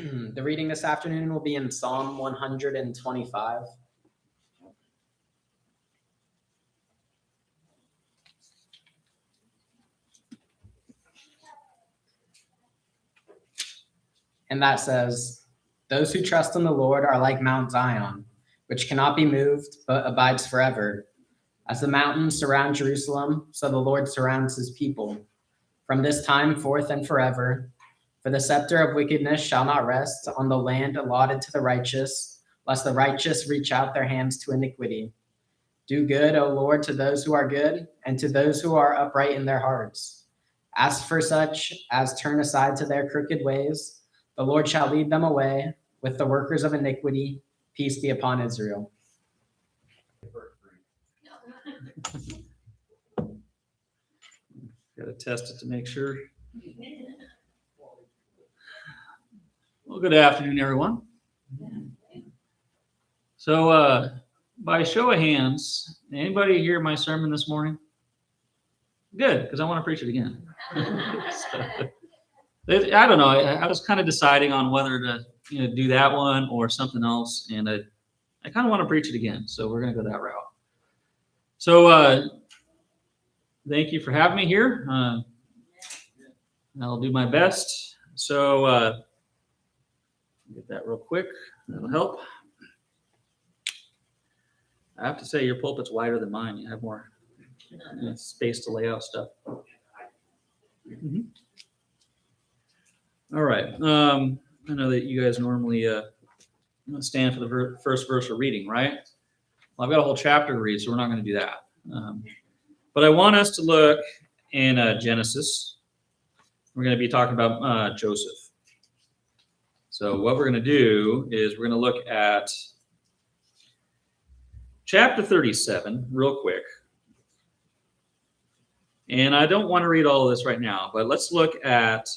The reading this afternoon will be in Psalm 125. And that says, "Those who trust in the Lord are like Mount Zion, which cannot be moved, but abides forever. As the mountains surround Jerusalem, so the Lord surrounds his people, from this time forth and forever. For the scepter of wickedness shall not rest on the land allotted to the righteous, lest the righteous reach out their hands to iniquity. Do good, O Lord, to those who are good, and to those who are upright in their hearts. As for such as turn aside to their crooked ways, the Lord shall lead them away. With the workers of iniquity, peace be upon Israel." Got to test it to make sure. Well, good afternoon, everyone. So, by show of hands, anybody hear my sermon this morning? Good, because I want to preach it again. I don't know. I was kind of deciding on whether to do that one or something else, and I kind of want to preach it again. So we're going to go that route. So thank you for having me here. I'll do my best. So get that real quick. That'll help. I have to say, your pulpit's wider than mine. You have more space to lay out stuff. Mm-hmm. All right. I know that you guys normally stand for the first verse of reading, right? Well, I've got a whole chapter to read, so we're not going to do that. But I want us to look in Genesis. We're going to be talking about Joseph. So what we're going to do is we're going to look at chapter 37 real quick. And I don't want to read all of this right now, but let's look at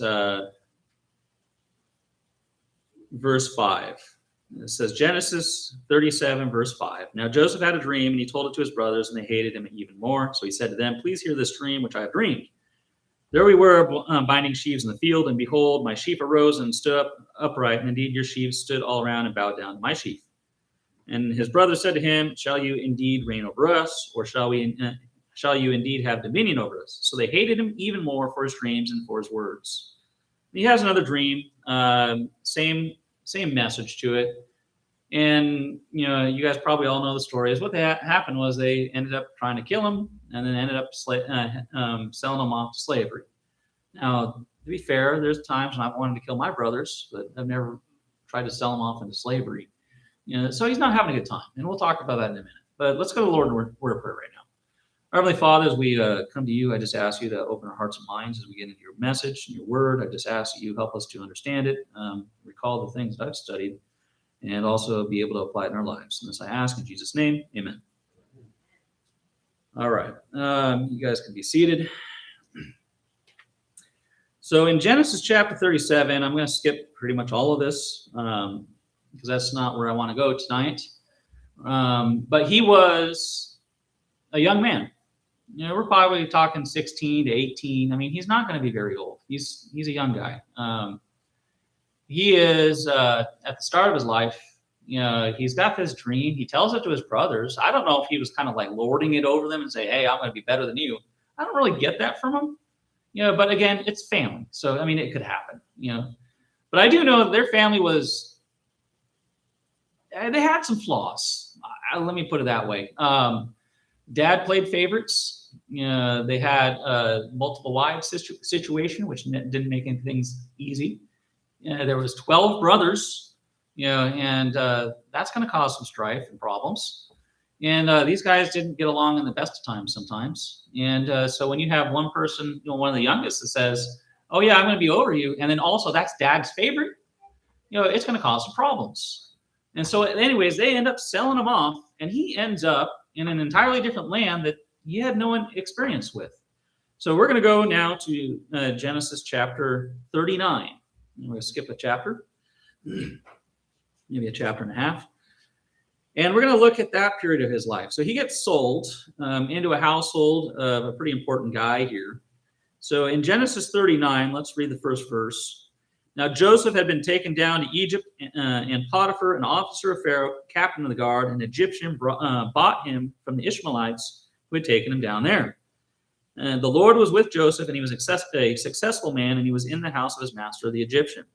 verse 5. It says Genesis 37, verse 5. Now Joseph had a dream, and he told it to his brothers, and they hated him even more. So he said to them, "Please hear this dream which I have dreamed. There we were binding sheaves in the field, and behold, my sheaf arose and stood up upright, and indeed your sheaves stood all around and bowed down to my sheaf." And his brothers said to him, "Shall you indeed reign over us, or shall you indeed have dominion over us?" So they hated him even more for his dreams and for his words. He has another dream, same message to it. And, you guys probably all know the story. Is what happened was they ended up trying to kill him, and then ended up selling him off to slavery. Now, to be fair, there's times when I've wanted to kill my brothers, but I've never tried to sell them off into slavery. So he's not having a good time, and we'll talk about that in a minute. But let's go to the Lord in word of prayer right now. Our Heavenly Father, as we come to you, I just ask you to open our hearts and minds as we get into your message and your word. I just ask that you help us to understand it, recall the things that I've studied, and also be able to apply it in our lives. And this I ask in Jesus' name, amen. All right, you guys can be seated. So in Genesis chapter 37, I'm going to skip pretty much all of this because that's not where I want to go tonight. But he was a young man. We're probably talking 16 to 18. I mean, he's not going to be very old. He's a young guy. He is at the start of his life. He's got this dream. He tells it to his brothers. I don't know if he was kind of like lording it over them and say, "Hey, I'm going to be better than you." I don't really get that from him. But again, it's family. So, I mean, it could happen, But I do know that their family they had some flaws. Let me put it that way. Dad played favorites. They had a multiple wives situation, which didn't make things easy. There was 12 brothers, and that's going to cause some strife and problems. And these guys didn't get along in the best of times sometimes. And so when you have one person, one of the youngest that says, "Oh yeah, I'm going to be over you," and then also that's Dad's favorite, it's going to cause some problems. And so anyways, they end up selling him off, and he ends up in an entirely different land that he had no experience with. So we're going to go now to Genesis chapter 39. We're going to skip a chapter, maybe a chapter and a half. And we're going to look at that period of his life. So he gets sold into a household of a pretty important guy here. So in Genesis 39, let's read the first verse. Now Joseph had been taken down to Egypt, and Potiphar, an officer of Pharaoh, captain of the guard, an Egyptian, bought him from the Ishmaelites who had taken him down there. And the Lord was with Joseph, and he was a successful man, and he was in the house of his master, the Egyptian.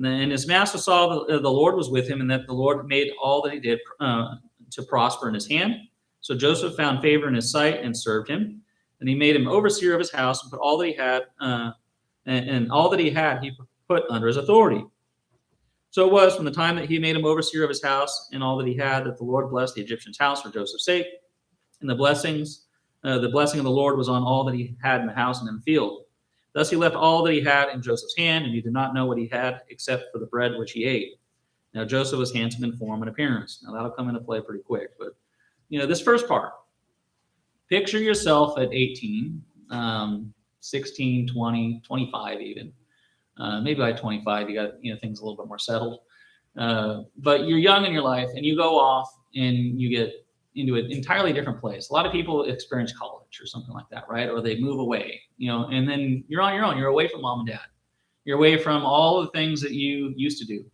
And his master saw the Lord was with him, and that the Lord made all that he did to prosper in his hand. So Joseph found favor in his sight and served him. And he made him overseer of his house, and put all that he had, and all that he had, he put under his authority. So it was from the time that he made him overseer of his house and all that he had, that the Lord blessed the Egyptian's house for Joseph's sake. And the blessing of the Lord was on all that he had in the house and in the field. Thus he left all that he had in Joseph's hand, and he did not know what he had except for the bread which he ate. Now Joseph was handsome in form and appearance. Now that'll come into play pretty quick, but this first part. Picture yourself at 18, 16, 20, 25 even. Maybe by 25 you got things a little bit more settled. But you're young in your life, and you go off and you get into an entirely different place. A lot of people experience college or something like that, right? Or they move away, and then you're on your own. You're away from mom and dad. You're away from all the things that you used to do,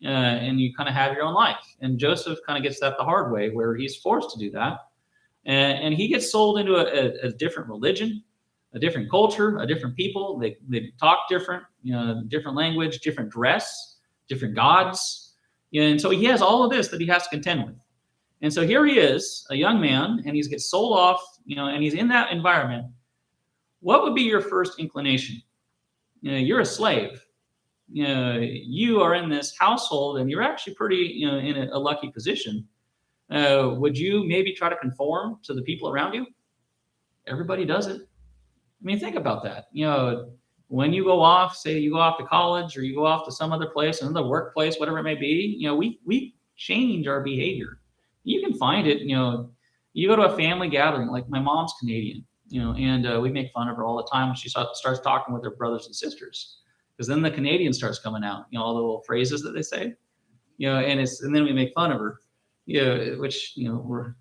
and you kind of have your own life. And Joseph kind of gets that the hard way, where he's forced to do that, and he gets sold into a different religion, a different culture, a different people. They talk different, different language, different dress, different gods, and so he has all of this that he has to contend with. And so here he is, a young man, and he gets sold off, and he's in that environment. What would be your first inclination? You're a slave. You are in this household, and you're actually pretty, in a lucky position. Would you maybe try to conform to the people around you? Everybody does it. I mean, think about that. When you go off, say you go off to college, or you go off to some other place, another workplace, whatever it may be, we change our behavior. You can find it, you go to a family gathering, like my mom's Canadian, and we make fun of her all the time when she starts talking with her brothers and sisters, because then the Canadian starts coming out, all the little phrases that they say, and then we make fun of her, which,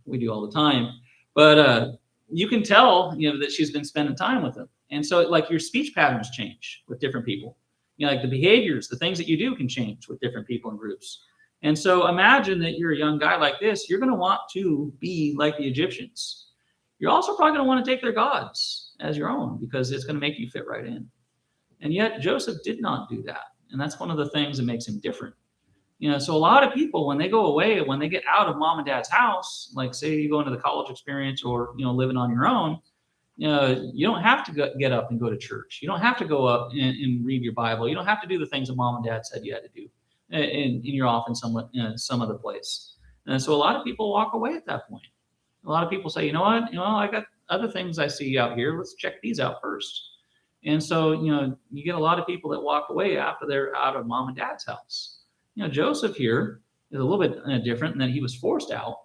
we do all the time. But you can tell, that she's been spending time with them. And so like your speech patterns change with different people, like the behaviors, the things that you do can change with different people and groups. And so imagine that you're a young guy like this. You're going to want to be like the Egyptians. You're also probably going to want to take their gods as your own, because it's going to make you fit right in. And yet Joseph did not do that. And that's one of the things that makes him different. So a lot of people, when they go away, when they get out of mom and dad's house, like say you go into the college experience, or, living on your own, you don't have to get up and go to church. You don't have to go up and read your Bible. You don't have to do the things that mom and dad said you had to do. And you're off in some other place. And so a lot of people walk away at that point. A lot of people say, I got other things I see out here. Let's check these out first. And so, you get a lot of people that walk away after they're out of mom and dad's house. Joseph here is a little bit different in that he was forced out,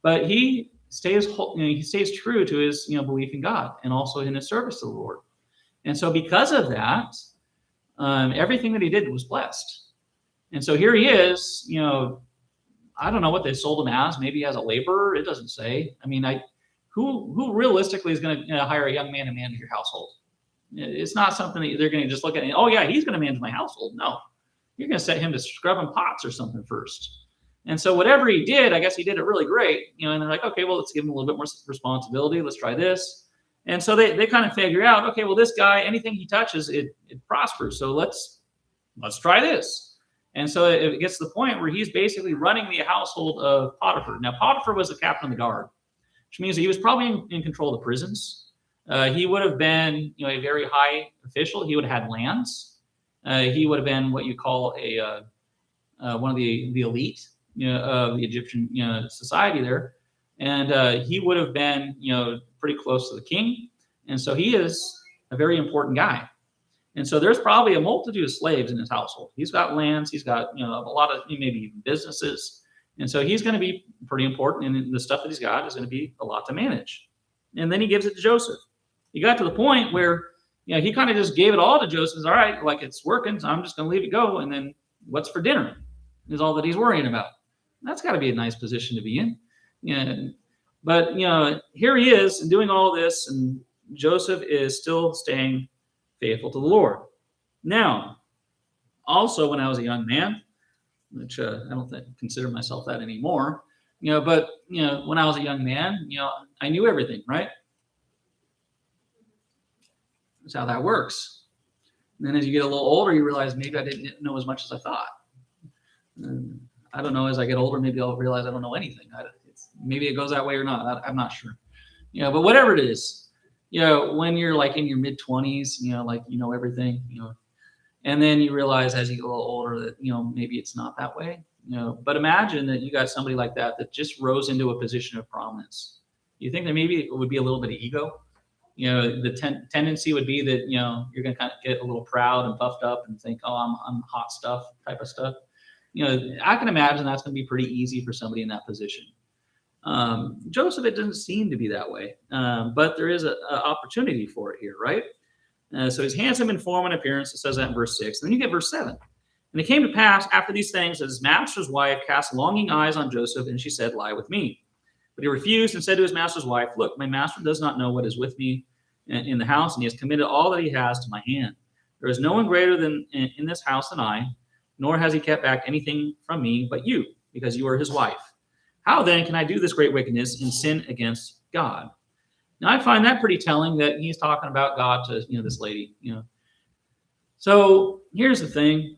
but he stays true to his, belief in God, and also in his service to the Lord. And so because of that, everything that he did was blessed. And so here he is, I don't know what they sold him as, maybe as a laborer. It doesn't say. I mean, who realistically is going to hire a young man to manage your household? It's not something that they're going to just look at and, oh yeah, he's going to manage my household. No, you're going to set him to scrubbing pots or something first. And so whatever he did, I guess he did it really great, and they're like, okay, well, let's give him a little bit more responsibility. Let's try this. And so they kind of figure out, okay, well, this guy, anything he touches, it prospers. So let's try this. And so it gets to the point where he's basically running the household of Potiphar. Now, Potiphar was the captain of the guard, which means that he was probably in control of the prisons. He would have been, a very high official. He would have had lands. He would have been what you call one of the elite, of the Egyptian, society there. And he would have been, pretty close to the king. And so he is a very important guy. And so there's probably a multitude of slaves in his household. He's got lands. He's got, a lot of maybe even businesses. And so he's going to be pretty important. And the stuff that he's got is going to be a lot to manage. And then he gives it to Joseph. He got to the point where, he kind of just gave it all to Joseph. Says, all right, like it's working, so I'm just going to leave it go. And then what's for dinner is all that he's worrying about. That's got to be a nice position to be in. But, here he is and doing all this, and Joseph is still staying faithful to the Lord. Now, Also, when I was a young man, which I don't consider myself that anymore, but when I was a young man, I knew everything, right? That's how that works. And then as you get a little older, you realize maybe I didn't know as much as I thought. And I don't know, as I get older, maybe I'll realize I don't know anything. Maybe it goes that way or not. I'm not sure. But whatever it is, when you're like in your mid-20s, like everything, and then you realize as you get a little older that, maybe it's not that way. But imagine that you got somebody like that just rose into a position of prominence. You think that maybe it would be a little bit of ego? The tendency would be that, you're going to kind of get a little proud and puffed up and think, oh, I'm hot stuff type of stuff. I can imagine that's going to be pretty easy for somebody in that position. Joseph, it doesn't seem to be that way, but there is an opportunity for it here, right? So he's handsome in form and appearance. It says that in verse 6. And then you get verse 7. And it came to pass after these things that his master's wife cast longing eyes on Joseph, and she said, lie with me. But he refused and said to his master's wife, look, my master does not know what is with me in the house, and he has committed all that he has to my hand. There is no one greater than in this house than I, nor has he kept back anything from me but you, because you are his wife. How then can I do this great wickedness and sin against God? Now I find that pretty telling that he's talking about God to this lady. So here's the thing.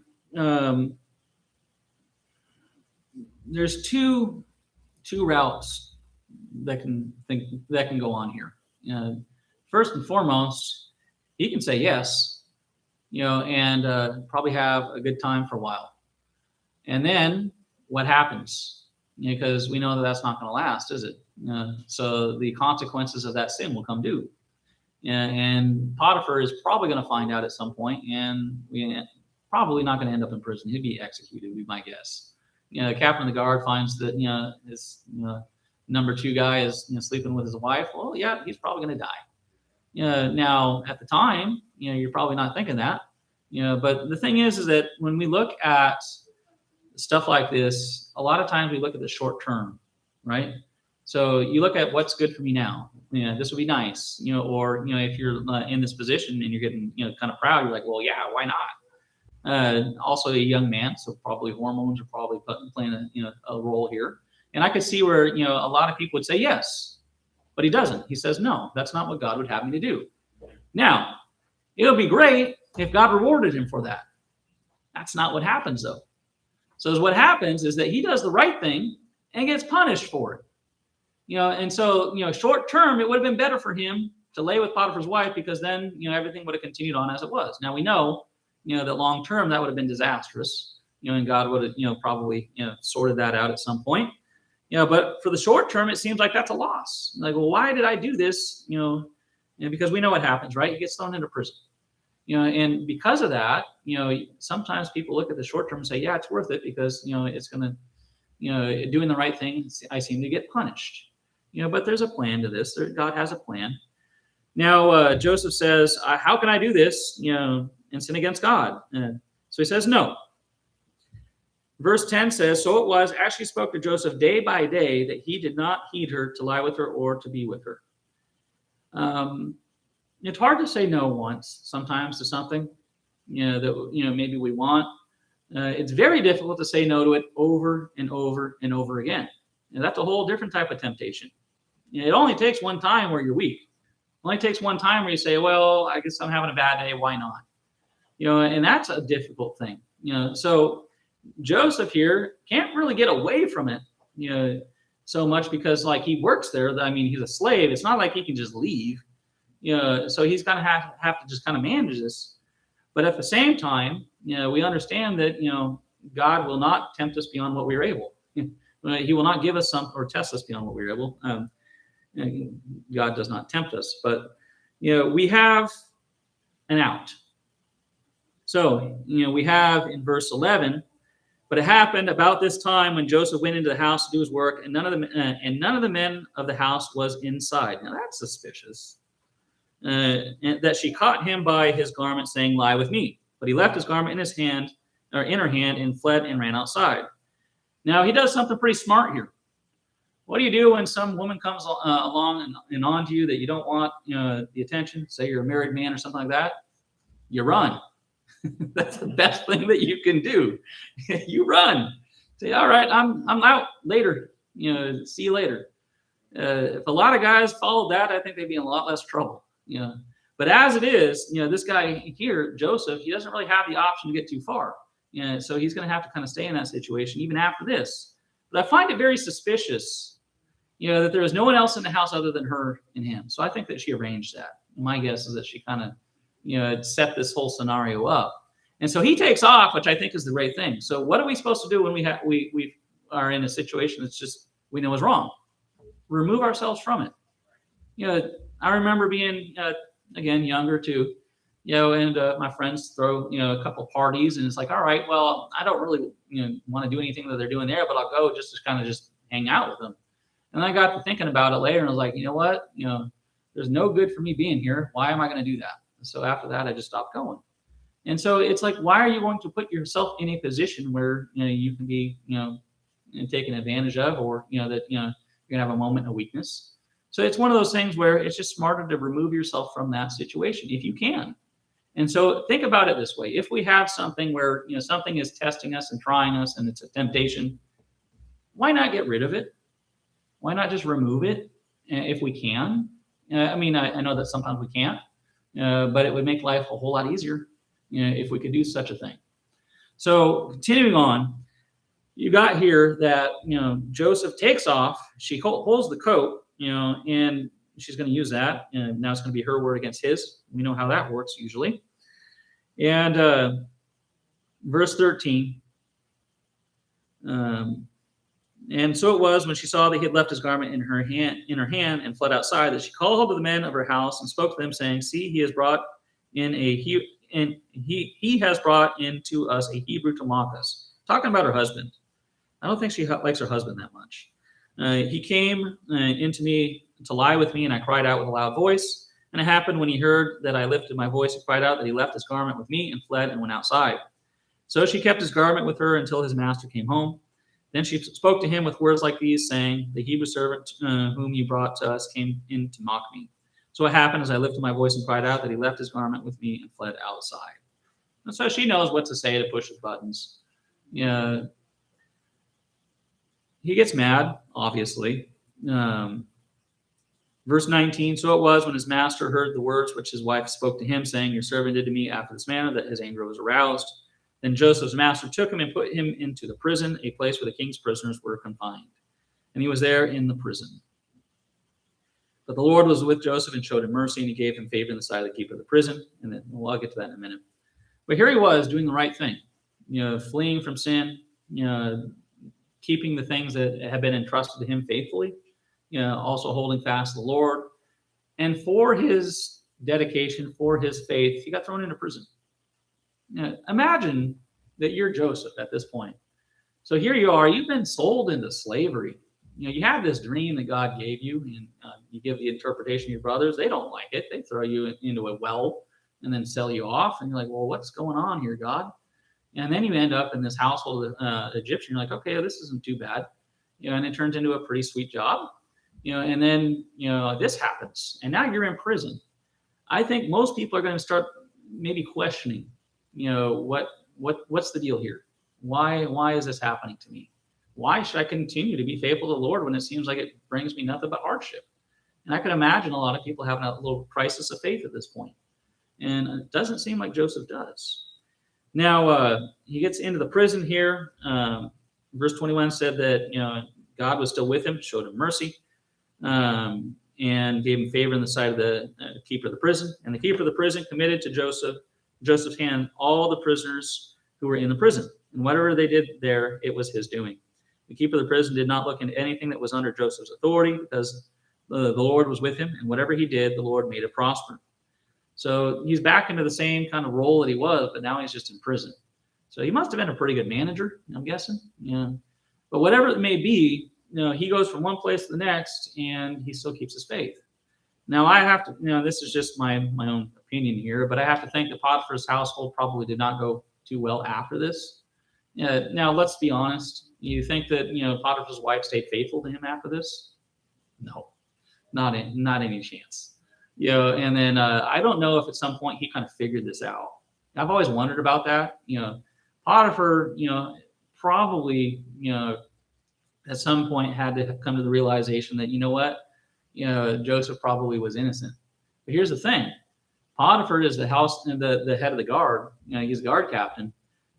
There's two routes that can go on here. First and foremost, he can say yes, and probably have a good time for a while. And then what happens? Because we know that that's not going to last, is it? So the consequences of that sin will come due. And Potiphar is probably going to find out at some point, and we're probably not going to end up in prison. He'd be executed, would be my guess. The captain of the guard finds that his number 2 guy is sleeping with his wife. Well, yeah, he's probably going to die. Now at the time, you're probably not thinking that. But the thing is that when we look at stuff like this, a lot of times we look at the short term, right? So you look at what's good for me now. This would be nice, or if you're in this position and you're getting kind of proud, you're like, well, yeah, why not? Also a young man, so probably hormones are probably playing a role here. And I could see where a lot of people would say yes, but he doesn't. He says no, that's not what God would have me to do. Now, it would be great if God rewarded him for that. That's not what happens though. So what happens is that he does the right thing and gets punished for it. And so, short term, it would have been better for him to lay with Potiphar's wife, because then, everything would have continued on as it was. Now we know, that long term that would have been disastrous, and God would have, probably, sorted that out at some point. But for the short term, it seems like that's a loss. Like, well, why did I do this? Because we know what happens, right? He gets thrown into prison. And because of that, sometimes people look at the short term and say, yeah, it's worth it because, it's going to, doing the right thing, I seem to get punished. But there's a plan to this. God has a plan. Now, Joseph says, how can I do this, and sin against God? So he says, no. Verse 10 says, so it was as she spoke to Joseph day by day that he did not heed her to lie with her or to be with her. It's hard to say no once sometimes to something, that, maybe we want. It's very difficult to say no to it over and over and over again. And that's a whole different type of temptation. It only takes one time where you're weak. It only takes one time where you say, well, I guess I'm having a bad day. Why not? And that's a difficult thing. So Joseph here can't really get away from it, so much because like he works there. I mean, he's a slave. It's not like he can just leave. So he's going to have to just kind of manage this. But at the same time, we understand that, God will not tempt us beyond what we are able. He will not give us some or test us beyond what we are able. God does not tempt us, but, we have an out. So, we have in verse 11, but it happened about this time when Joseph went into the house to do his work, and none of the men of the house was inside. Now that's suspicious. And that she caught him by his garment, saying, lie with me. But he left his garment in his hand, or in her hand, and fled and ran outside. Now he does something pretty smart here. What do you do when some woman comes along and on to you that you don't want, the attention? Say you're a married man or something like that. You run. That's the best thing that you can do. You run. Say, all right, I'm out later. See you later. If a lot of guys followed that, I think they'd be in a lot less trouble. But as it is, this guy here, Joseph, he doesn't really have the option to get too far. So he's going to have to kind of stay in that situation even after this. But I find it very suspicious, that there was no one else in the house other than her and him. So I think that she arranged that. My guess is that she kind of, set this whole scenario up. And so he takes off, which I think is the right thing. So what are we supposed to do when we are in a situation that's just we know is wrong? Remove ourselves from it. I remember being again younger too, and my friends throw a couple parties, and it's like, all right, well, I don't really want to do anything that they're doing there, but I'll go just to kind of just hang out with them. And I got to thinking about it later, and I was like, you know what, there's no good for me being here. Why am I going to do that? So after that, I just stopped going. And so it's like, why are you going to put yourself in a position where you can be taken advantage of, or that you're gonna have a moment of weakness? So it's one of those things where it's just smarter to remove yourself from that situation if you can. And so think about it this way: if we have something where something is testing us and trying us, and it's a temptation, why not get rid of it? Why not just remove it if we can? I mean, I know that sometimes we can't, but it would make life a whole lot easier if we could do such a thing. So continuing on, you got here that Joseph takes off. She holds the coat, and she's going to use that, and now it's going to be her word against his. We know how that works usually. And verse 13. And so it was, when she saw that he had left his garment in her hand and fled outside, that she called to the men of her house and spoke to them, saying, "See, he has brought he has brought into us a Hebrew to mock us." Talking about her husband. I don't think she likes her husband that much. He came into me to lie with me, and I cried out with a loud voice. And it happened, when he heard that I lifted my voice and cried out, that he left his garment with me and fled and went outside. So she kept his garment with her until his master came home. Then she spoke to him with words like these, saying, "The Hebrew servant whom you brought to us came in to mock me." So what happened, as I lifted my voice and cried out, that he left his garment with me and fled outside. And so she knows what to say to push his buttons. He gets mad, obviously. Verse 19, so it was, when his master heard the words which his wife spoke to him, saying, "Your servant did to me after this manner," that his anger was aroused. Then Joseph's master took him and put him into the prison, a place where the king's prisoners were confined. And he was there in the prison. But the Lord was with Joseph and showed him mercy, and he gave him favor in the sight of the keeper of the prison. And then, well, I'll get to that in a minute. But here he was doing the right thing, fleeing from sin, keeping the things that have been entrusted to him faithfully, also holding fast to the Lord. And for his dedication, for his faith, he got thrown into prison. Imagine that you're Joseph at this point. So here you are, you've been sold into slavery. You have this dream that God gave you, and you give the interpretation to your brothers. They don't like it. They throw you into a well and then sell you off. And you're like, well, what's going on here, God? And then you end up in this household of Egyptian. You're like, okay, this isn't too bad. And it turns into a pretty sweet job. And then, this happens. And now you're in prison. I think most people are going to start maybe questioning, what's the deal here? Why is this happening to me? Why should I continue to be faithful to the Lord when it seems like it brings me nothing but hardship? And I can imagine a lot of people having a little crisis of faith at this point. And it doesn't seem like Joseph does. Now, he gets into the prison here. Verse 21 said that, God was still with him, showed him mercy, and gave him favor in the sight of the keeper of the prison. And the keeper of the prison committed to Joseph's hand all the prisoners who were in the prison. And whatever they did there, it was his doing. The keeper of the prison did not look into anything that was under Joseph's authority, because the Lord was with him, and whatever he did, the Lord made it prosper. So he's back into the same kind of role that he was, but now he's just in prison. So he must have been a pretty good manager, I'm guessing. But whatever it may be, he goes from one place to the next, and he still keeps his faith. Now I have to, this is just my own opinion here, but I have to think that Potiphar's household probably did not go too well after this. Now let's be honest. You think that Potiphar's wife stayed faithful to him after this? No, not any chance. And then I don't know if at some point he kind of figured this out. I've always wondered about that. Potiphar, probably, at some point had to come to the realization that, Joseph probably was innocent. But here's the thing. Potiphar is the head of the guard. He's a guard captain.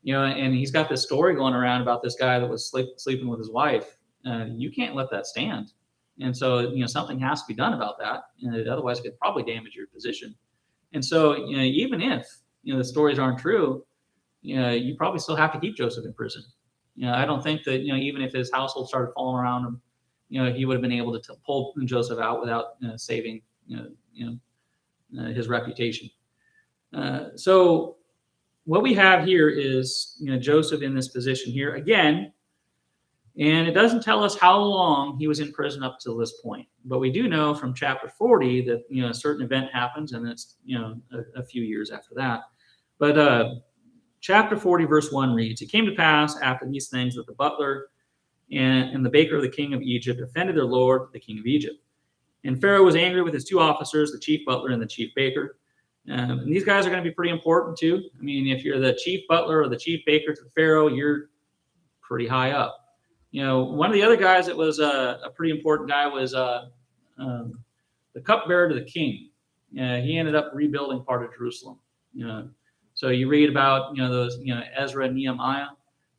And he's got this story going around about this guy that was sleeping with his wife. You can't let that stand. And so, something has to be done about that. Otherwise, it could probably damage your position. And so, even if, the stories aren't true, you probably still have to keep Joseph in prison. I don't think that, even if his household started falling around him, he would have been able to pull Joseph out without saving, his reputation. So what we have here is, Joseph in this position here again, and it doesn't tell us how long he was in prison up to this point. But we do know from chapter 40 that, a certain event happens, and it's, a few years after that. But chapter 40, verse 1 reads, "It came to pass after these things that the butler and the baker of the king of Egypt offended their lord, the king of Egypt. And Pharaoh was angry with his two officers, the chief butler and the chief baker." And these guys are going to be pretty important too. I mean, if you're the chief butler or the chief baker to Pharaoh, you're pretty high up. One of the other guys that was a pretty important guy was the cupbearer to the king. He ended up rebuilding part of Jerusalem. So you read about those Ezra and Nehemiah.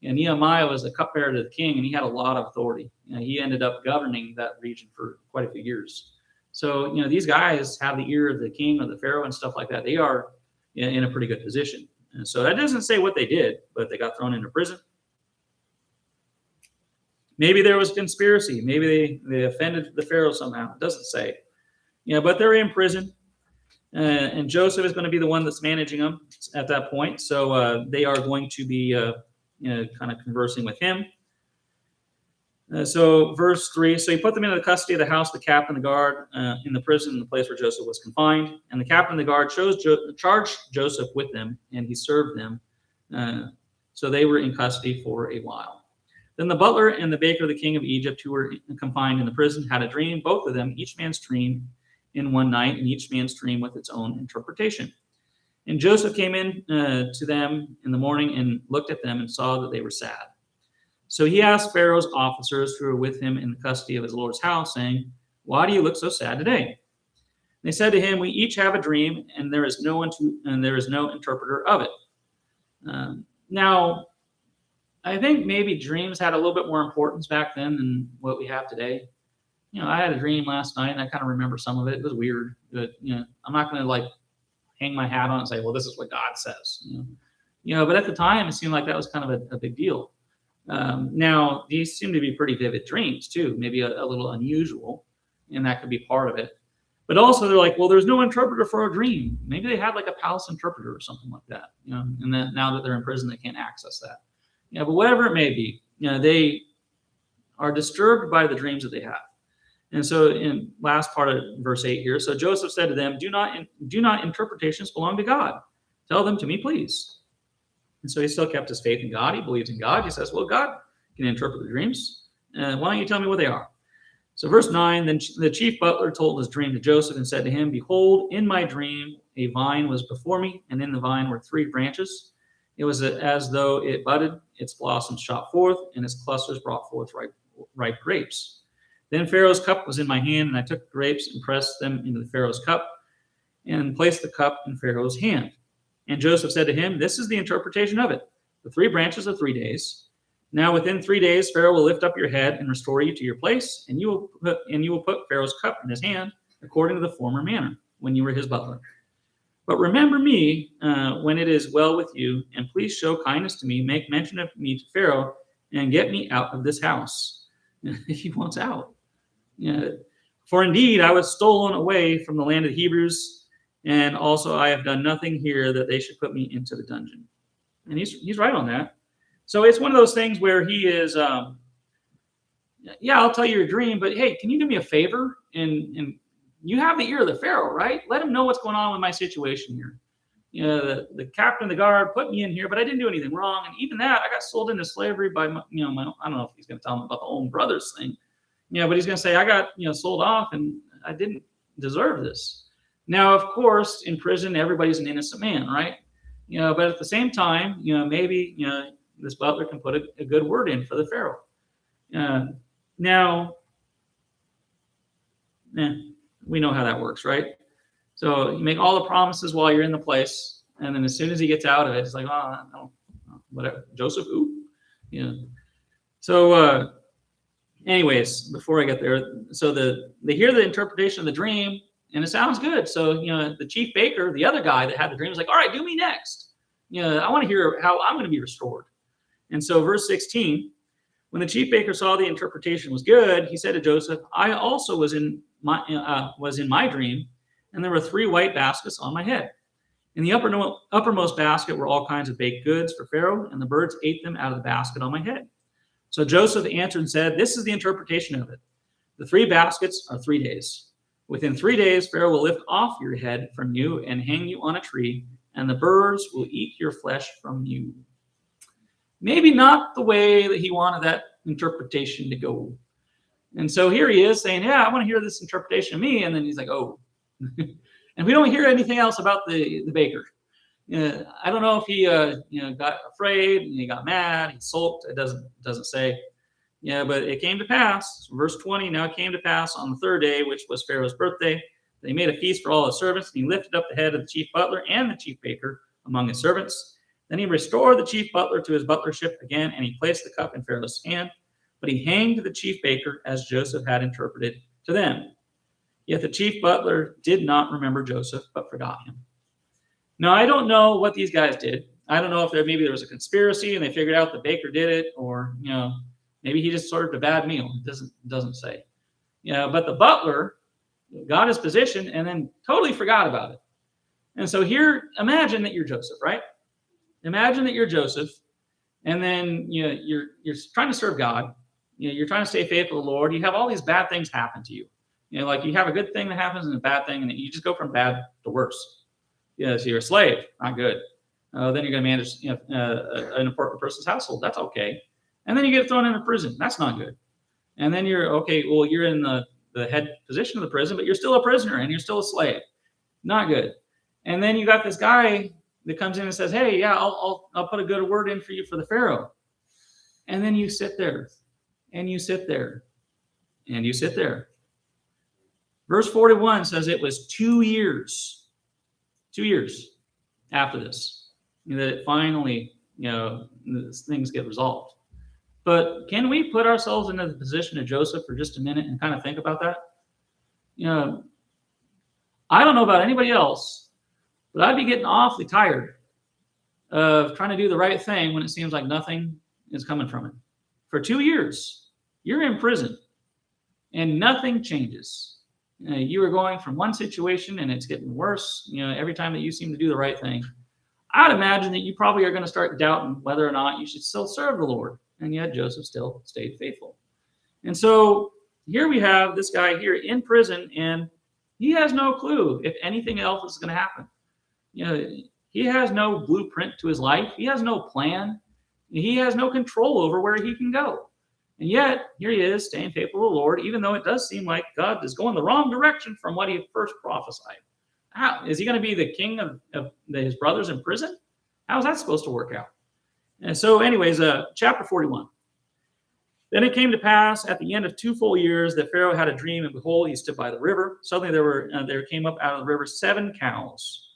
Nehemiah was the cupbearer to the king, and he had a lot of authority. He ended up governing that region for quite a few years. So these guys have the ear of the king or the pharaoh and stuff like that. They are in a pretty good position. And so that doesn't say what they did, but they got thrown into prison. Maybe there was conspiracy. Maybe they offended the pharaoh somehow. It doesn't say. But they're in prison. And Joseph is going to be the one that's managing them at that point. So they are going to be kind of conversing with him. So verse 3, "So he put them into the custody of the house, the captain of the guard, in the prison, in the place where Joseph was confined. And the captain of the guard charged Joseph with them, and he served them. So they were in custody for a while. Then the butler and the baker of the king of Egypt, who were confined in the prison, had a dream, both of them, each man's dream in one night, and each man's dream with its own interpretation. And Joseph came in to them in the morning and looked at them and saw that they were sad. So he asked Pharaoh's officers who were with him in the custody of his Lord's house, saying, 'Why do you look so sad today?' They said to him, 'We each have a dream, and there is no interpreter of it.'" Now, I think maybe dreams had a little bit more importance back then than what we have today. I had a dream last night, and I kind of remember some of it. It was weird, but I'm not going to hang my hat on it and say, "Well, this is what God says." But at the time, it seemed like that was kind of a big deal. Now, these seem to be pretty vivid dreams too, maybe a little unusual, and that could be part of it. But also, they're like, "Well, there's no interpreter for our dream." Maybe they had like a palace interpreter or something like that. And then now that they're in prison, they can't access that. But whatever it may be, they are disturbed by the dreams that they have. And so in last part of verse 8 here, "So Joseph said to them, do not interpretations belong to God? Tell them to me, please." And so he still kept his faith in God. He believes in God. He says, "Well, God can interpret the dreams. Why don't you tell me what they are?" So verse 9, "Then the chief butler told his dream to Joseph and said to him, 'Behold, in my dream a vine was before me, and in the vine were 3 branches. It was as though it budded, its blossoms shot forth, and its clusters brought forth ripe grapes. Then Pharaoh's cup was in my hand, and I took the grapes and pressed them into the Pharaoh's cup, and placed the cup in Pharaoh's hand. And Joseph said to him, This is the interpretation of it. The 3 branches are 3 days. Now within 3 days Pharaoh will lift up your head and restore you to your place, and you will put Pharaoh's cup in his hand, according to the former manner, when you were his butler. But remember me when it is well with you, and please show kindness to me, make mention of me to Pharaoh, and get me out of this house." He wants out. "For indeed I was stolen away from the land of the Hebrews, and also I have done nothing here that they should put me into the dungeon." And he's right on that. So it's one of those things where he is, I'll tell you your dream, but hey, can you do me a favor? And you have the ear of the Pharaoh, right? Let him know what's going on with my situation here. The captain of the guard put me in here, but I didn't do anything wrong. And even that, I got sold into slavery by my, I don't know if he's going to tell him about the own brothers thing. But he's going to say, I got, sold off and I didn't deserve this. Now, of course, in prison, everybody's an innocent man, right? But at the same time, maybe, this butler can put a good word in for the Pharaoh. Now, we know how that works, right? So you make all the promises while you're in the place, and then as soon as he gets out of it, it's like, oh, no, whatever. Joseph, who? So, anyways, before I get there, so they hear the interpretation of the dream, and it sounds good. So, the chief baker, the other guy that had the dream, is like, all right, do me next. I want to hear how I'm going to be restored. And so, verse 16, when the chief baker saw the interpretation was good, he said to Joseph, I also was in my dream, and there were 3 white baskets on my head. In the uppermost basket were all kinds of baked goods for Pharaoh, and the birds ate them out of the basket on my head. So Joseph answered and said, this is the interpretation of it. The 3 baskets are 3 days. Within 3 days, Pharaoh will lift off your head from you and hang you on a tree, and the birds will eat your flesh from you. Maybe not the way that he wanted that interpretation to go. And so here he is saying, yeah, I want to hear this interpretation of me. And then he's like, oh. And we don't hear anything else about the baker. I don't know if he got afraid and he got mad, he sulked. It doesn't say. But it came to pass. Verse 20, now it came to pass on the 3rd day, which was Pharaoh's birthday, that he made a feast for all his servants, and he lifted up the head of the chief butler and the chief baker among his servants. Then he restored the chief butler to his butlership again, and he placed the cup in Pharaoh's hand. But he hanged the chief baker as Joseph had interpreted to them. Yet the chief butler did not remember Joseph, but forgot him. Now, I don't know what these guys did. I don't know if maybe there was a conspiracy and they figured out the baker did it, or maybe he just served a bad meal. It doesn't say. But the butler got his position and then totally forgot about it. And so here, imagine that you're Joseph, right? Imagine that you're Joseph, and then you're trying to serve God. You're trying to stay faithful to the Lord. You have all these bad things happen to you. Like you have a good thing that happens and a bad thing, and you just go from bad to worse. So you're a slave, not good. Then you're going to manage an important person's household. That's okay. And then you get thrown into prison. That's not good. And then you're in the head position of the prison, but you're still a prisoner and you're still a slave. Not good. And then you got this guy that comes in and says, hey, yeah, I'll put a good word in for you for the Pharaoh. And then you sit there and you sit there and you sit there. Verse 41 says it was 2 years after this that it finally, things get resolved. But can we put ourselves into the position of Joseph for just a minute and kind of think about that? I don't know about anybody else, but I'd be getting awfully tired of trying to do the right thing when it seems like nothing is coming from it. For 2 years, you're in prison and nothing changes. You are going from one situation and it's getting worse, every time that you seem to do the right thing. I'd imagine that you probably are going to start doubting whether or not you should still serve the Lord. And yet Joseph still stayed faithful. And so here we have this guy here in prison, and he has no clue if anything else is going to happen. He has no blueprint to his life. He has no plan. He has no control over where he can go. And yet, here he is, staying faithful to the Lord, even though it does seem like God is going the wrong direction from what he first prophesied. How is he going to be the king of his brothers in prison? How is that supposed to work out? And so, anyways, chapter 41. Then it came to pass at the end of 2 full years that Pharaoh had a dream, and behold, he stood by the river. Suddenly there came up out of the river 7 cows,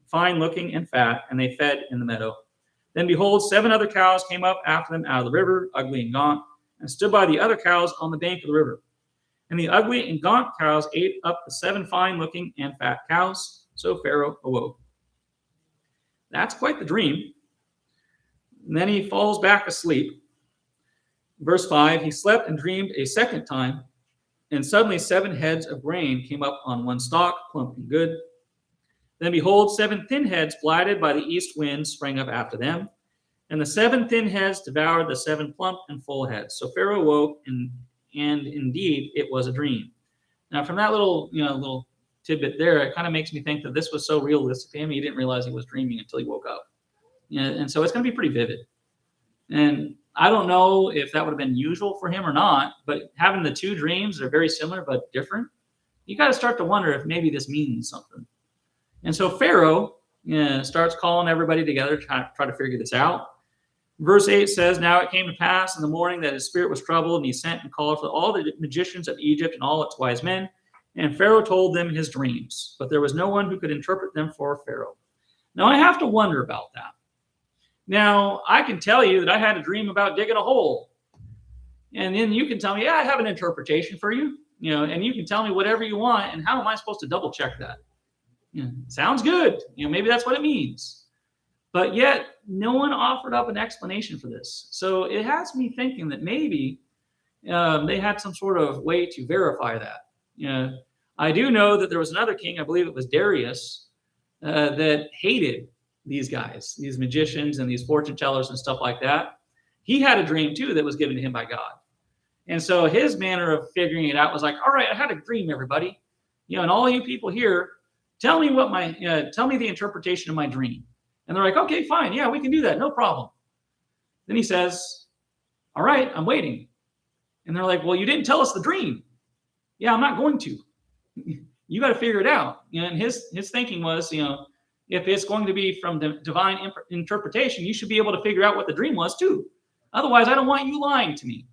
fine looking and fat, and they fed in the meadow. Then behold, 7 other cows came up after them out of the river, ugly and gaunt, and stood by the other cows on the bank of the river. And the ugly and gaunt cows ate up the 7 fine-looking and fat cows. So Pharaoh awoke. That's quite the dream. And then he falls back asleep. Verse 5, he slept and dreamed a second time, and suddenly 7 heads of grain came up on one stalk, plump and good. Then behold, 7 thin heads blighted by the east wind sprang up after them, and the 7 thin heads devoured the 7 plump and full heads. So Pharaoh awoke, and indeed it was a dream. Now, from that little tidbit there, it kind of makes me think that this was so realistic to him, he didn't realize he was dreaming until he woke up. And so it's going to be pretty vivid. And I don't know if that would have been usual for him or not, but having the 2 dreams that are very similar but different, you got to start to wonder if maybe this means something. And so Pharaoh starts calling everybody together to try to figure this out. Verse 8 says, now it came to pass in the morning that his spirit was troubled, and he sent and called for all the magicians of Egypt and all its wise men. And Pharaoh told them his dreams, but there was no one who could interpret them for Pharaoh. Now I have to wonder about that. Now, I can tell you that I had a dream about digging a hole. And then you can tell me, yeah, I have an interpretation for you, and you can tell me whatever you want. And how am I supposed to double check that? Sounds good. Maybe that's what it means. But yet, no one offered up an explanation for this. So it has me thinking that maybe they had some sort of way to verify that. I do know that there was another king, I believe it was Darius, that hated these guys, these magicians and these fortune tellers and stuff like that. He had a dream too that was given to him by God. And so his manner of figuring it out was like, all right, I had a dream, everybody. And all you people here, tell me the interpretation of my dream. And they're like, okay, fine. Yeah, we can do that. No problem. Then he says, all right, I'm waiting. And they're like, well, you didn't tell us the dream. Yeah, I'm not going to. You got to figure it out. And his thinking was, if it's going to be from the divine interpretation, you should be able to figure out what the dream was too. Otherwise, I don't want you lying to me.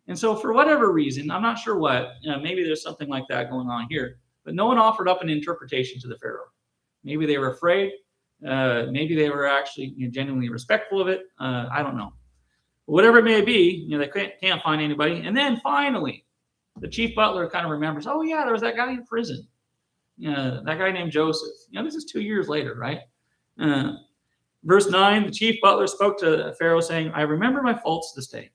And so for whatever reason, I'm not sure what, maybe there's something like that going on here, but no one offered up an interpretation to the Pharaoh. Maybe they were afraid. Maybe they were actually genuinely respectful of it. I don't know. But whatever it may be, they can't find anybody. And then finally, the chief butler kind of remembers, oh yeah, there was that guy in prison. That guy named Joseph. This is 2 years later, right? Verse 9, the chief butler spoke to Pharaoh saying, I remember my faults this day.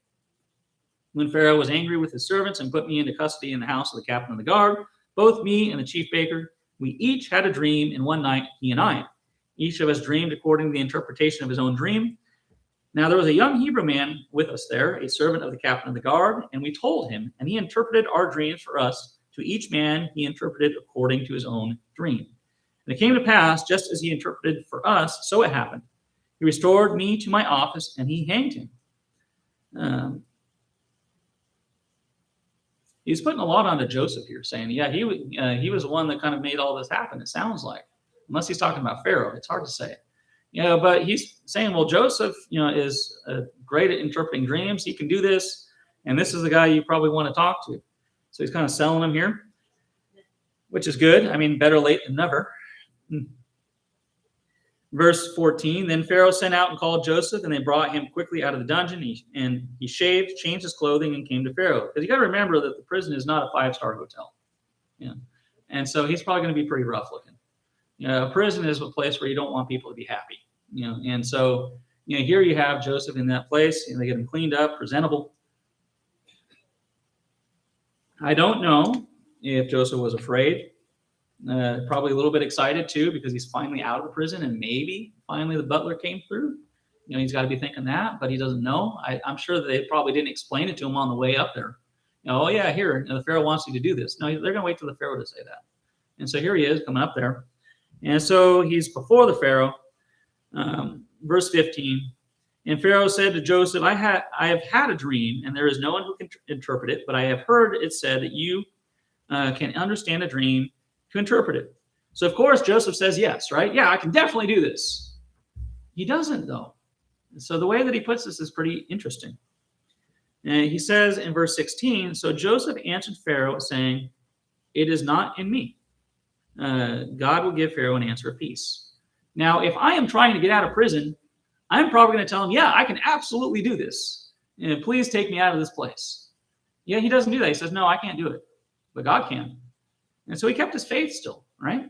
When Pharaoh was angry with his servants and put me into custody in the house of the captain of the guard, both me and the chief baker, we each had a dream in one night, he and I. Each of us dreamed according to the interpretation of his own dream. Now there was a young Hebrew man with us there, a servant of the captain of the guard, and we told him, and he interpreted our dreams for us. To each man he interpreted according to his own dream. And it came to pass, just as he interpreted for us, so it happened. He restored me to my office, and he hanged him. He's putting a lot onto Joseph here, saying, yeah, he was the one that kind of made all this happen, it sounds like. Unless he's talking about Pharaoh, it's hard to say. But he's saying, well, Joseph, is great at interpreting dreams. He can do this, and this is the guy you probably want to talk to. So he's kind of selling him here, which is good. I mean, better late than never. Verse 14, then Pharaoh sent out and called Joseph, and they brought him quickly out of the dungeon. He shaved, changed his clothing, and came to Pharaoh. Because you got to remember that the prison is not a 5-star hotel. And so he's probably going to be pretty rough looking. A prison is a place where you don't want people to be happy. And so here you have Joseph in that place, and they get him cleaned up, presentable. I don't know if Joseph was afraid, probably a little bit excited too, because he's finally out of the prison, and maybe finally the butler came through. He's got to be thinking that, but he doesn't know. I'm sure that they probably didn't explain it to him on the way up there. Oh yeah, here, the Pharaoh wants you to do this. No, they're going to wait till the Pharaoh to say that. And so here he is coming up there. And so he's before the Pharaoh. Verse 15. And Pharaoh said to Joseph, I have had a dream, and there is no one who can interpret it, but I have heard it said that you can understand a dream to interpret it. So, of course, Joseph says yes, right? Yeah, I can definitely do this. He doesn't, though. So the way that he puts this is pretty interesting. And he says in verse 16, so Joseph answered Pharaoh, saying, it is not in me. God will give Pharaoh an answer of peace. Now, if I am trying to get out of prison, I'm probably going to tell him, yeah, I can absolutely do this. Please take me out of this place. Yeah, he doesn't do that. He says, no, I can't do it. But God can. And so he kept his faith still, right?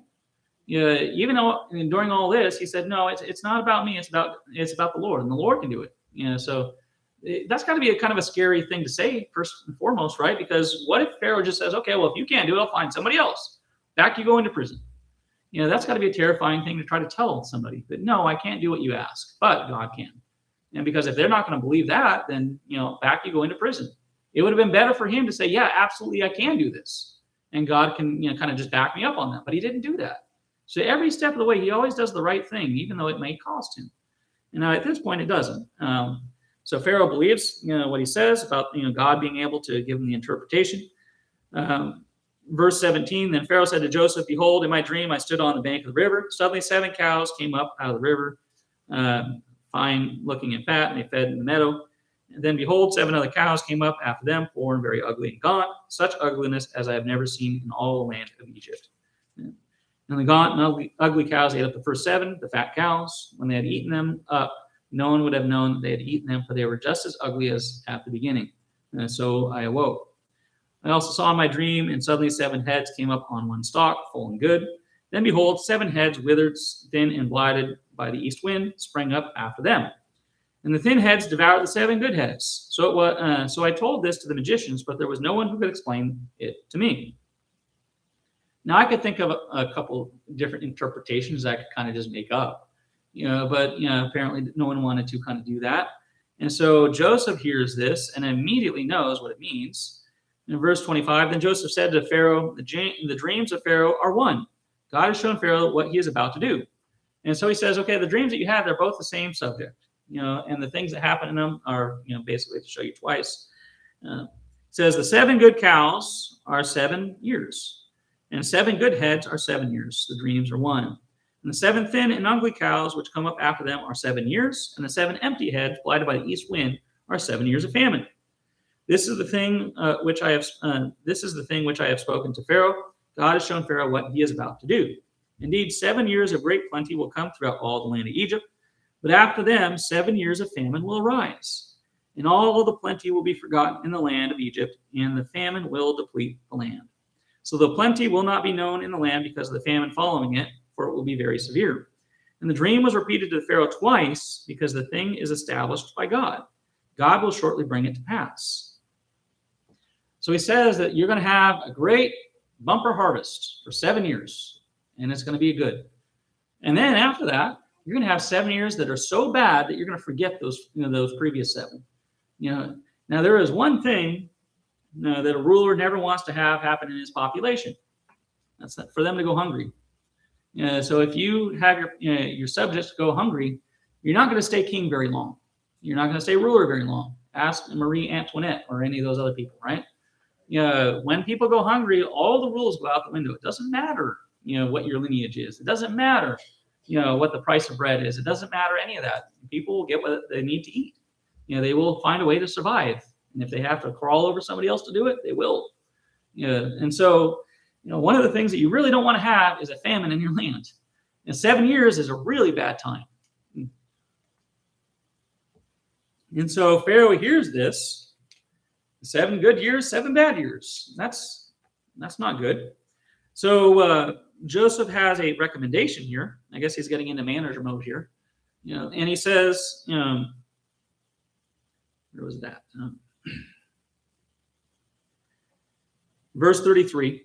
Even though during all this, he said, no, it's not about me. It's about the Lord, and the Lord can do it. So that's got to be a kind of a scary thing to say, first and foremost, right? Because what if Pharaoh just says, okay, well, if you can't do it, I'll find somebody else. Back you go into prison. That's got to be a terrifying thing to try to tell somebody that, no, I can't do what you ask, but God can. And because if they're not going to believe that, then, back you go into prison. It would have been better for him to say, yeah, absolutely, I can do this. And God can, kind of just back me up on that. But he didn't do that. So every step of the way, he always does the right thing, even though it may cost him. And at this point, it doesn't. So Pharaoh believes, what he says about, God being able to give him the interpretation. Verse 17, then Pharaoh said to Joseph, behold, in my dream I stood on the bank of the river. Suddenly 7 cows came up out of the river, fine looking and fat, and they fed in the meadow. And then behold, 7 other cows came up after them, poor and very ugly and gaunt, such ugliness as I have never seen in all the land of Egypt. And the gaunt and ugly cows ate up the first 7, the fat cows. When they had eaten them up, no one would have known that they had eaten them, for they were just as ugly as at the beginning. And so I awoke. I also saw in my dream, and suddenly 7 heads came up on one stalk, full and good. Then behold, 7 heads, withered, thin, and blighted by the east wind, sprang up after them. And the thin heads devoured the 7 good heads. So I told this to the magicians, but there was no one who could explain it to me. Now I could think of a couple different interpretations I could kind of just make up, but apparently no one wanted to kind of do that. And so Joseph hears this and immediately knows what it means. In verse 25, then Joseph said to Pharaoh, the dreams of Pharaoh are one. God has shown Pharaoh what he is about to do. And so he says, okay, the dreams that you have, they're both the same subject, and the things that happen in them are, basically to show you twice. It says the 7 good cows are 7 years, and 7 good heads are 7 years. The dreams are one. And the 7 thin and ugly cows which come up after them are 7 years, and the 7 empty heads blighted by the east wind are 7 years of famine. This is the thing which I have spoken to Pharaoh. God has shown Pharaoh what he is about to do. Indeed, 7 years of great plenty will come throughout all the land of Egypt, but after them 7 years of famine will arise, and all of the plenty will be forgotten in the land of Egypt, and the famine will deplete the land. So the plenty will not be known in the land because of the famine following it, for it will be very severe. And the dream was repeated to Pharaoh twice because the thing is established by God. God will shortly bring it to pass. So he says that you're going to have a great bumper harvest for 7 years, and it's going to be good. And then after that, you're going to have 7 years that are so bad that you're going to forget those, those previous 7. Now there is one thing that a ruler never wants to have happen in his population. That's for them to go hungry. So if you have your subjects go hungry, you're not going to stay king very long. You're not going to stay ruler very long. Ask Marie Antoinette or any of those other people, right? When people go hungry, all the rules go out the window. It doesn't matter, what your lineage is. It doesn't matter, what the price of bread is. It doesn't matter any of that. People will get what they need to eat. They will find a way to survive. And if they have to crawl over somebody else to do it, they will. And so, one of the things that you really don't want to have is a famine in your land. And 7 years is a really bad time. And so Pharaoh hears this. 7 good years, 7 bad years. That's not good. So Joseph has a recommendation here. I guess he's getting into manager mode here. And he says, where was that? Verse 33.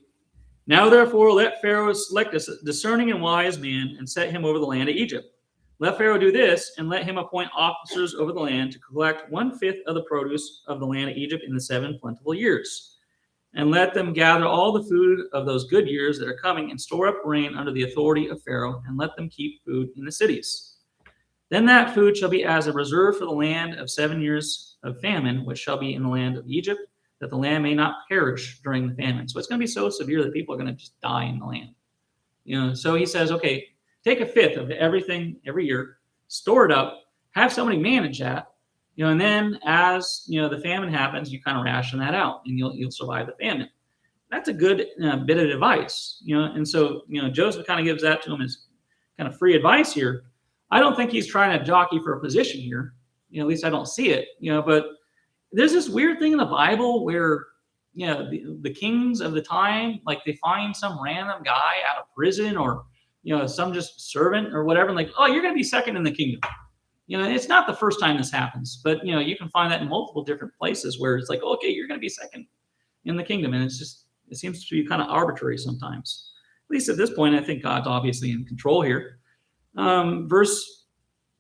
Now therefore let Pharaoh select a discerning and wise man and set him over the land of Egypt. Let Pharaoh do this, and let him appoint officers over the land to collect 1/5 of the produce of the land of Egypt in the 7 plentiful years. And let them gather all the food of those good years that are coming and store up grain under the authority of Pharaoh, and let them keep food in the cities. Then that food shall be as a reserve for the land of 7 years of famine, which shall be in the land of Egypt, that the land may not perish during the famine. So it's going to be so severe that people are going to just die in the land. So he says, okay, take 1/5 of everything every year, store it up, have somebody manage that, and then as the famine happens, you kind of ration that out, and you'll survive the famine. That's a good bit of advice, And so Joseph kind of gives that to him as kind of free advice here. I don't think he's trying to jockey for a position here. At least I don't see it. But there's this weird thing in the Bible where the kings of the time, like they find some random guy out of prison or some just servant or whatever, and like, oh, you're going to be second in the kingdom. It's not the first time this happens, but you can find that in multiple different places where it's like, okay, you're going to be second in the kingdom, and it seems to be kind of arbitrary sometimes. At least at this point, I think God's obviously in control here. Verse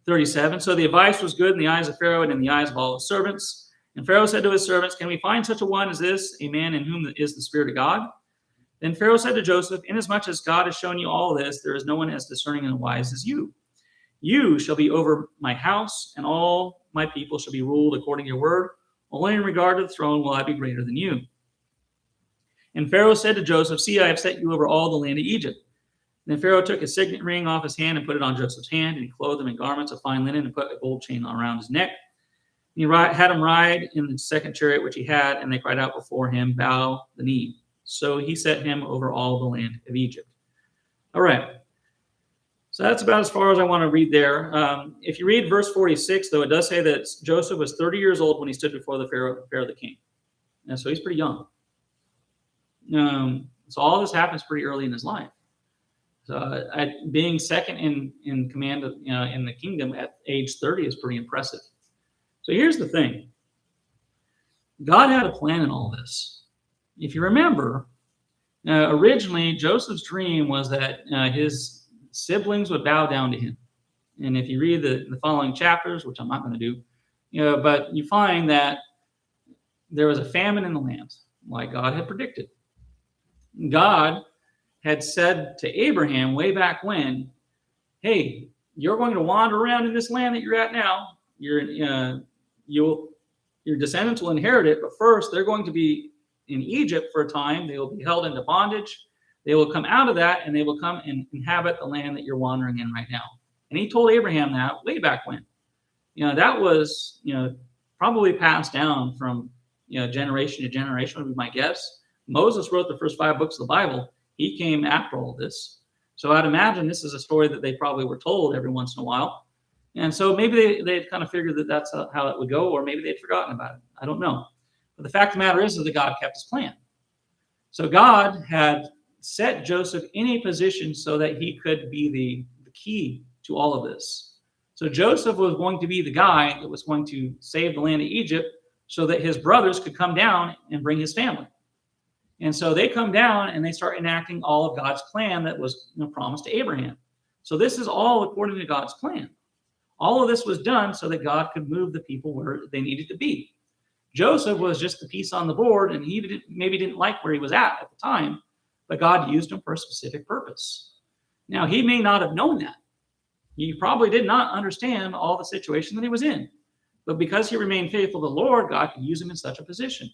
37. So the advice was good in the eyes of Pharaoh and in the eyes of all his servants. And Pharaoh said to his servants, "Can we find such a one as this, a man in whom is the Spirit of God?" Then Pharaoh said to Joseph, "Inasmuch as God has shown you all this, there is no one as discerning and wise as you. You shall be over my house, and all my people shall be ruled according to your word. Only in regard to the throne will I be greater than you." And Pharaoh said to Joseph, see, I have set you over all the land of Egypt. And then Pharaoh took his signet ring off his hand and put it on Joseph's hand, and he clothed him in garments of fine linen and put a gold chain around his neck. And he had him ride in the second chariot which he had, and they cried out before him, bow the knee. So he set him over all the land of Egypt. All right. So that's about as far as I want to read there. If you read verse 46, though, it does say that Joseph was 30 years old when he stood before the Pharaoh the king. And so he's pretty young. So all this happens pretty early in his life. So being second in command of, in the kingdom at age 30 is pretty impressive. So here's the thing. God had a plan in all this. If you remember, originally Joseph's dream was that his siblings would bow down to him. And if you read the following chapters, which I'm not going to do, but you find that there was a famine in the land, like God had predicted. God had said to Abraham way back when, hey, you're going to wander around in this land that you're at now. Your descendants will inherit it, but first they're going to be in Egypt for a time. They will be held into bondage. They will come out of that, and they will come and inhabit the land that you're wandering in right now. And he told Abraham that way back when. That was, probably passed down from, generation to generation, would be my guess. Moses wrote the first 5 books of the Bible. He came after all this. So I'd imagine this is a story that they probably were told every once in a while. And so maybe they'd kind of figured that that's how it would go, or maybe they'd forgotten about it. I don't know. But the fact of the matter is that God kept his plan. So God had set Joseph in a position so that he could be the key to all of this. So Joseph was going to be the guy that was going to save the land of Egypt so that his brothers could come down and bring his family. And so they come down and they start enacting all of God's plan that was promised to Abraham. So this is all according to God's plan. All of this was done so that God could move the people where they needed to be. Joseph was just the piece on the board, and he maybe didn't like where he was at the time, but God used him for a specific purpose. Now, he may not have known that. He probably did not understand all the situation that he was in. But because he remained faithful to the Lord, God could use him in such a position.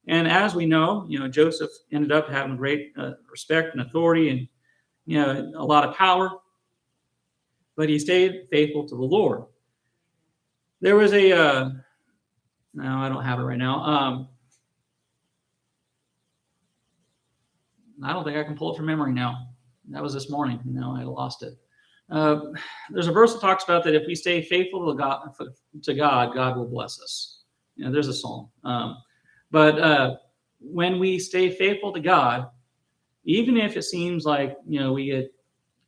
And as we know, Joseph ended up having great respect and authority and, a lot of power. But he stayed faithful to the Lord. There was no, I don't have it right now. I don't think I can pull it from memory now. That was this morning. I lost it. There's a verse that talks about that if we stay faithful to God, God will bless us. There's a psalm. But when we stay faithful to God, even if it seems like, we get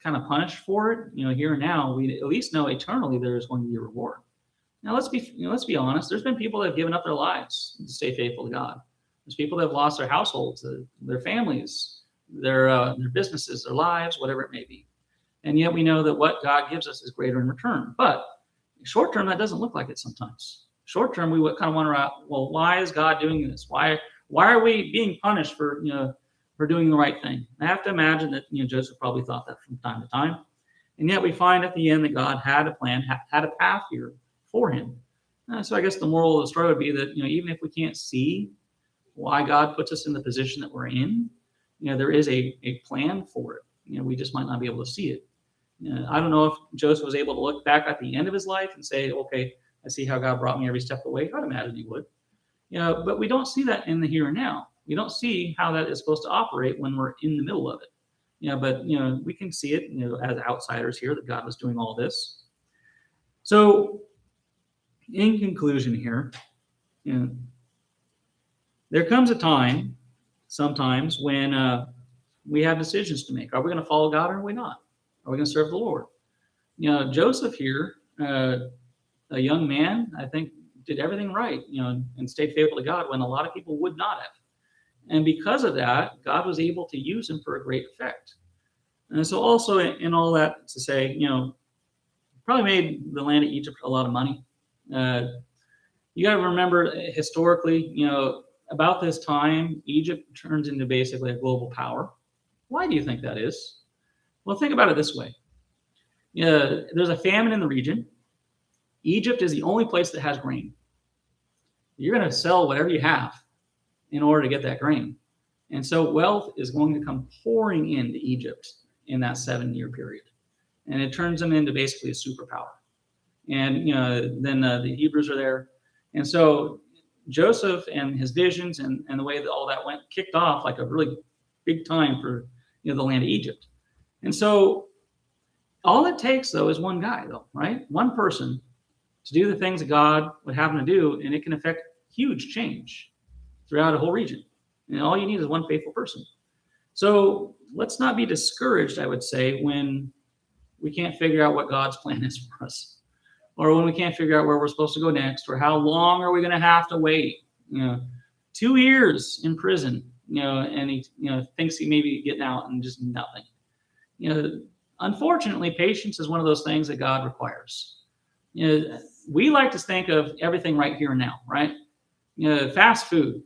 kind of punished for it, here and now, we at least know eternally there is going to be a reward. Now, let's be honest. There's been people that have given up their lives to stay faithful to God. There's people that have lost their households, their families, their businesses, their lives, whatever it may be. And yet we know that what God gives us is greater in return. But short term, that doesn't look like it sometimes. Short term, we kind of wonder, well, why is God doing this? Why are we being punished for doing the right thing? I have to imagine that Joseph probably thought that from time to time. And yet we find at the end that God had a plan, had a path here for him. So I guess the moral of the story would be that even if we can't see why God puts us in the position that we're in, there is a plan for it. We just might not be able to see it. I don't know if Joseph was able to look back at the end of his life and say, okay, I see how God brought me every step of the way. I'd imagine he would. But we don't see that in the here and now. We don't see how that is supposed to operate when we're in the middle of it. But we can see it, as outsiders here, that God was doing all this. So, in conclusion here, there comes a time, sometimes, when we have decisions to make. Are we going to follow God or are we not? Are we going to serve the Lord? Joseph here, a young man, I think, did everything right, and stayed faithful to God when a lot of people would not have. And because of that, God was able to use him for a great effect. And so also in all that to say, probably made the land of Egypt a lot of money. You got to remember historically, about this time, Egypt turns into basically a global power. Why do you think that is? Well, think about it this way. There's a famine in the region. Egypt is the only place that has grain. You're going to sell whatever you have in order to get that grain. And so wealth is going to come pouring into Egypt in that 7-year period. And it turns them into basically a superpower. And then the Hebrews are there. And so Joseph and his visions and the way that all that went kicked off like a really big time for the land of Egypt. And so all it takes, though, is one guy, though, right? One person to do the things that God would have him to do, and it can affect huge change throughout a whole region. And all you need is one faithful person. So let's not be discouraged, I would say, when we can't figure out what God's plan is for us, or when we can't figure out where we're supposed to go next, or how long are we going to have to wait. 2 years in prison, and he thinks he may be getting out and just nothing. Unfortunately, patience is one of those things that God requires. We like to think of everything right here and now, right? Fast food,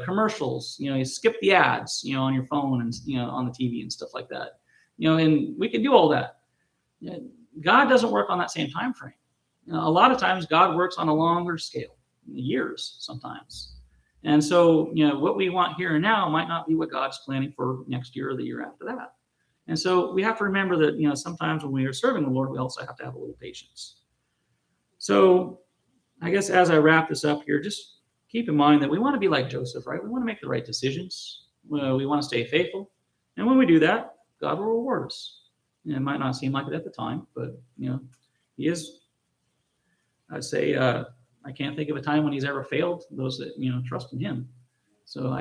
commercials, you skip the ads, on your phone and, on the TV and stuff like that, and we can do all that. God doesn't work on that same time frame. A lot of times God works on a longer scale, years sometimes. And so, what we want here and now might not be what God's planning for next year or the year after that. And so we have to remember that, sometimes when we are serving the Lord, we also have to have a little patience. So I guess as I wrap this up here, just keep in mind that we want to be like Joseph, right? We want to make the right decisions. We want to stay faithful. And when we do that, God will reward us. It might not seem like it at the time, but, he is, I'd say, I can't think of a time when he's ever failed those that, trust in him. So I